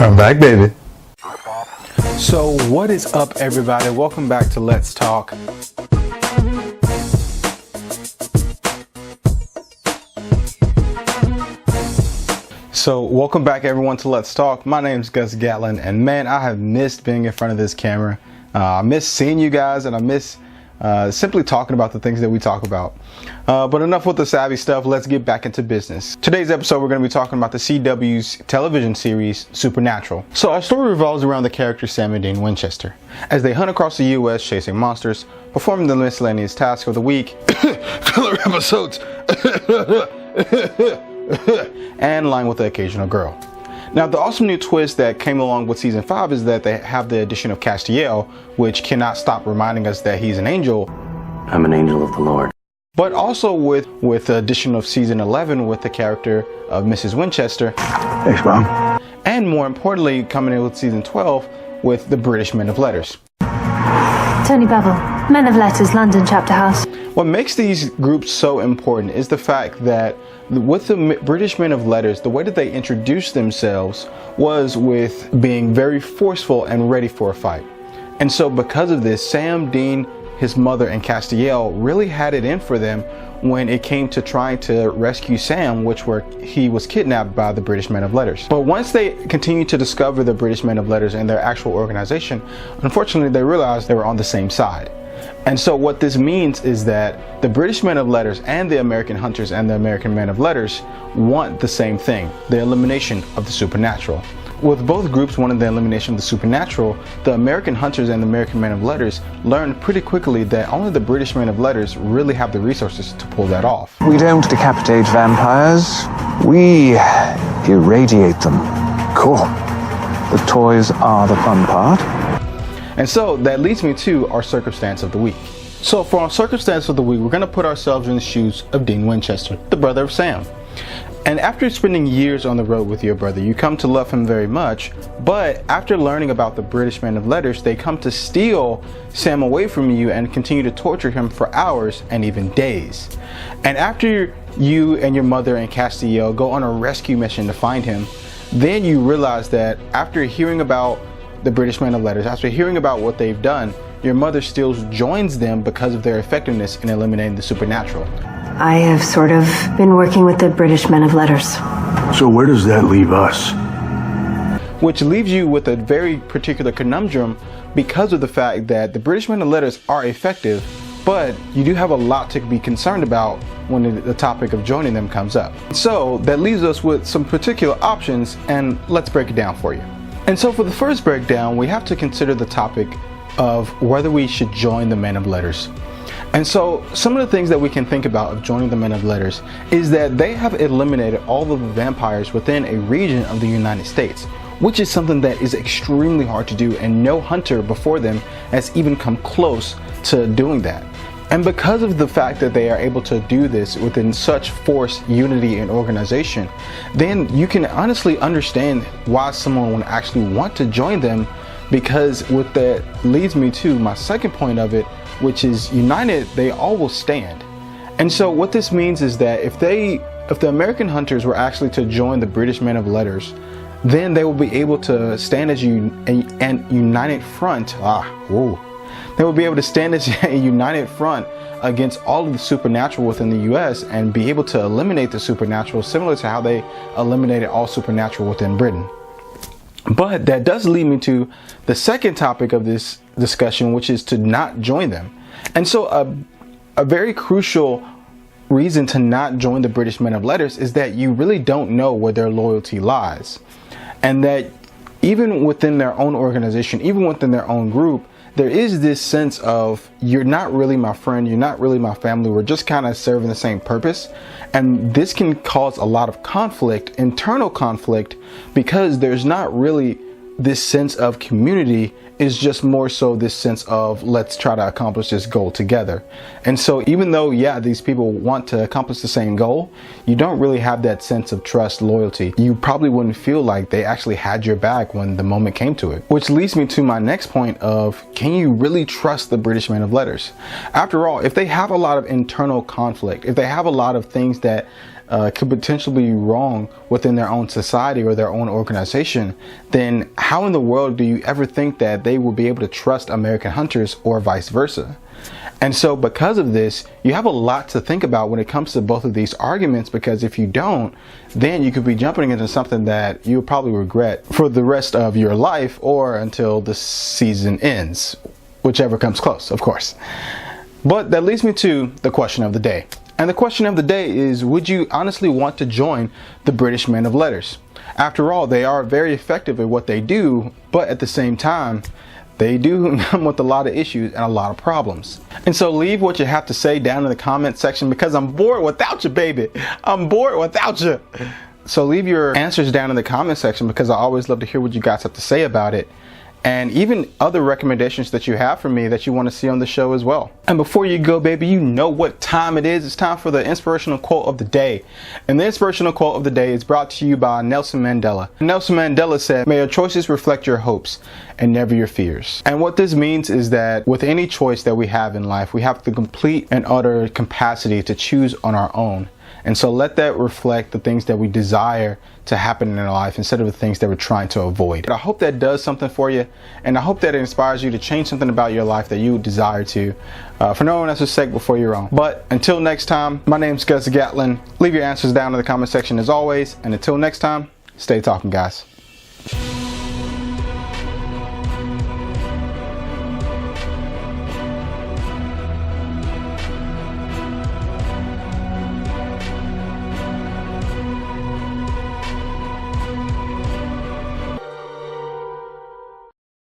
I'm back, baby. So what is up, everybody? Welcome back to Let's Talk. Welcome back, everyone, to Let's Talk. My name's Gatlin, and man, I have missed being in front of this camera. I miss seeing you guys, and I miss simply talking about the things that we talk about. But enough with the savvy stuff. Let's get back into business. Today's episode, we're going to be talking about the CW's television series Supernatural. So our story revolves around the characters Sam and Dean Winchester as they hunt across the U.S. chasing monsters, performing the miscellaneous task of the week, filler episodes, and lying with the occasional girl. Now, the awesome new twist that came along with season 5 is that they have the addition of Castiel, which cannot stop reminding us that he's an angel. I'm an angel of the Lord. But also with the addition of season 11 with the character of Mrs. Winchester. Thanks, Mom. And more importantly, coming in with season 12 with the British Men of Letters. Tony Bevel, Men of Letters, London Chapter House. What makes these groups so important is the fact that with the British Men of Letters, the way that they introduced themselves was with being very forceful and ready for a fight. And so because of this, Sam, Dean, his mother, and Castiel really had it in for them when it came to trying to rescue Sam, he was kidnapped by the British Men of Letters. But once they continued to discover the British Men of Letters and their actual organization, unfortunately they realized they were on the same side. And so what this means is that the British Men of Letters and the American Hunters and the American Men of Letters want the same thing, the elimination of the supernatural. With both groups wanting the elimination of the supernatural, the American Hunters and the American Men of Letters learned pretty quickly that only the British Men of Letters really have the resources to pull that off. We don't decapitate vampires, we irradiate them. Cool. The toys are the fun part. And so that leads me to our circumstance of the week. So for our circumstance of the week, we're going to put ourselves in the shoes of Dean Winchester, the brother of Sam. And after spending years on the road with your brother, you come to love him very much. But after learning about the British Men of Letters, they come to steal Sam away from you and continue to torture him for hours and even days. And after you and your mother and Castiel go on a rescue mission to find him, then you realize that after hearing about the British Men of Letters, after hearing about what they've done, your mother still joins them because of their effectiveness in eliminating the supernatural. I have sort of been working with the British Men of Letters. So where does that leave us? Which leaves you with a very particular conundrum because of the fact that the British Men of Letters are effective, but you do have a lot to be concerned about when the topic of joining them comes up. So that leaves us with some particular options, and let's break it down for you. And so for the first breakdown, we have to consider the topic of whether we should join the Men of Letters. And so some of the things that we can think about of joining the Men of Letters is that they have eliminated all of the vampires within a region of the United States, which is something that is extremely hard to do, and no hunter before them has even come close to doing that. And because of the fact that they are able to do this within such force, unity, and organization, then you can honestly understand why someone would actually want to join them, because what that leads me to my second point of it, which is united, they all will stand. And so what this means is that if the American Hunters were actually to join the British Men of Letters, then they will be able to stand as a united front. They will be able to stand as a united front against all of the supernatural within the US and be able to eliminate the supernatural, similar to how they eliminated all supernatural within Britain. But that does lead me to the second topic of this discussion, which is to not join them. And so a very crucial reason to not join the British Men of Letters is that you really don't know where their loyalty lies. And that even within their own organization, even within their own group, there is this sense of, you're not really my friend, you're not really my family, we're just kind of serving the same purpose. And this can cause a lot of conflict, internal conflict, because there's not really this sense of community is just more so this sense of let's try to accomplish this goal together. And so even though, yeah, these people want to accomplish the same goal, you don't really have that sense of trust, loyalty. You probably wouldn't feel like they actually had your back when the moment came to it. Which leads me to my next point of, can you really trust the British men of letters? After all, if they have a lot of internal conflict, if they have a lot of things that could potentially be wrong within their own society or their own organization, then how in the world do you ever think that they will be able to trust American hunters or vice versa? And so because of this, you have a lot to think about when it comes to both of these arguments, because if you don't, then you could be jumping into something that you'll probably regret for the rest of your life or until the season ends, whichever comes close, of course. But that leads me to the question of the day. And the question of the day is, would you honestly want to join the British men of letters? After all, they are very effective at what they do, but at the same time, they do come with a lot of issues and a lot of problems. And so leave what you have to say down in the comment section, because I'm bored without you, baby. I'm bored without you. So leave your answers down in the comment section, because I always love to hear what you guys have to say about it. And even other recommendations that you have for me that you want to see on the show as well. And before you go, baby, you know what time it is. It's time for the inspirational quote of the day. And the inspirational quote of the day is brought to you by Nelson Mandela. Nelson Mandela said, "May your choices reflect your hopes and never your fears." And what this means is that with any choice that we have in life, we have the complete and utter capacity to choose on our own. And so let that reflect the things that we desire to happen in our life instead of the things that we're trying to avoid. I hope that does something for you, and I hope that it inspires you to change something about your life that you desire to, for no one else's sake but for your own. But until next time, my name's Gus Gatlin. Leave your answers down in the comment section as always, and until next time, stay talking, guys.